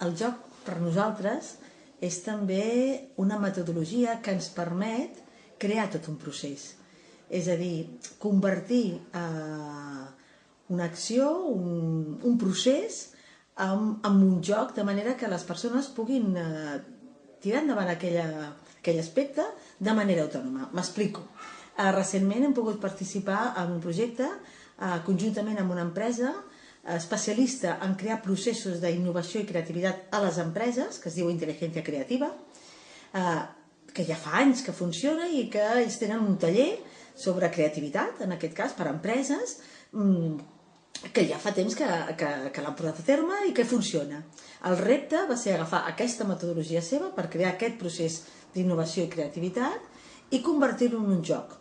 el joc per nosaltres és també una metodologia que ens permet crear tot un procés. És a dir, convertir una acció, un procés, en un joc, de manera que les persones puguin tirar endavant aquell aspecte de manera autònoma. M'explico. Recentment hem pogut participar en un projecte conjuntament amb una empresa especialista en crear processos d'innovació i creativitat a les empreses, que es diu Intel·ligència Creativa, que ja fa anys que funciona i que ells tenen un taller sobre creativitat, en aquest cas per a empreses, que ja fa temps que l'han portat a terme i que funciona. El repte va ser agafar aquesta metodologia seva per crear aquest procés d'innovació i creativitat i convertir-lo en un joc.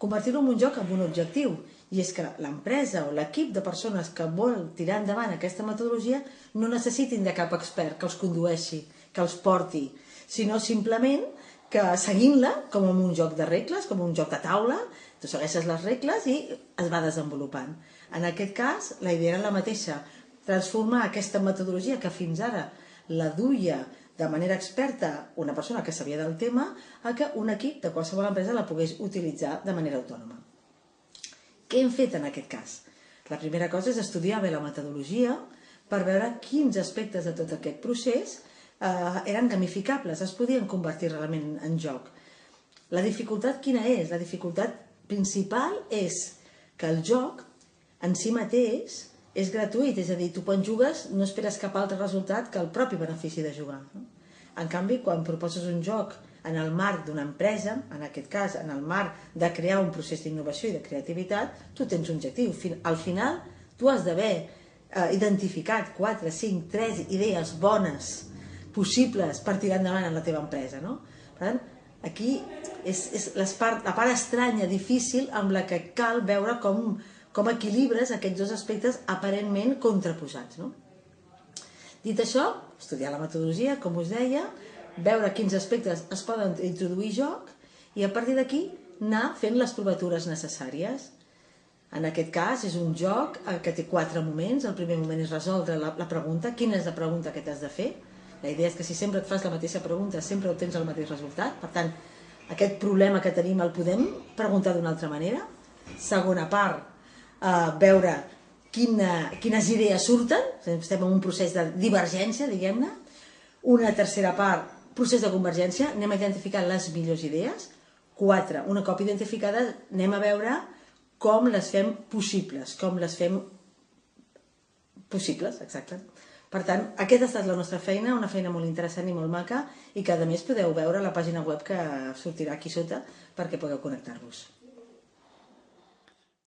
Convertir-lo en un joc amb un objectiu, i és que l'empresa o l'equip de persones que vol tirar endavant aquesta metodologia no necessitin de cap expert que els condueixi, que els porti, sinó simplement que seguint-la com un joc de regles, com un joc de taula, tu segueixes les regles i es va desenvolupant. En aquest cas, la idea era la mateixa, transformar aquesta metodologia que fins ara la duia de manera experta una persona que sabia del tema a que un equip de qualsevol empresa la pogués utilitzar de manera autònoma. Què hem fet en aquest cas? La primera cosa és estudiar bé la metodologia per veure quins aspectes de tot aquest procés eren gamificables, es podien convertir realment en joc. La dificultat quina és? La dificultat principal és que el joc en si mateix és gratuït, és a dir, tu quan jugues no esperes cap altre resultat que el propi benefici de jugar. En canvi, quan proposes un joc en el marc d'una empresa, en aquest cas en el marc de crear un procés d'innovació i de creativitat, tu tens un objectiu. Al final, tu has d'haver identificat 4, 5, 3 idees bones, possibles per tirar endavant en la teva empresa. Per tant, aquí és la part estranya, difícil, amb la que cal veure com equilibres aquests dos aspectes aparentment contraposats. Dit això, estudiar la metodologia, com us deia, veure quins aspectes es poden introduir joc i a partir d'aquí anar fent les provatures necessàries. En aquest cas és un joc que té 4 moments. El primer moment és resoldre la pregunta. Quina és la pregunta que t'has de fer? La idea és que si sempre et fas la mateixa pregunta sempre obtens el mateix resultat. Per tant, aquest problema que tenim el podem preguntar d'una altra manera. Segona part, veure quines idees surten. Estem en un procés de divergència, diguem-ne. Una tercera part, procés de convergència, anem a identificar les millors idees. 4, una cop identificades, anem a veure com les fem possibles, exacte. Per tant, aquesta ha estat la nostra feina, una feina molt interessant i molt maca, i que a més podeu veure a la pàgina web que sortirà aquí sota perquè podeu connectar-vos.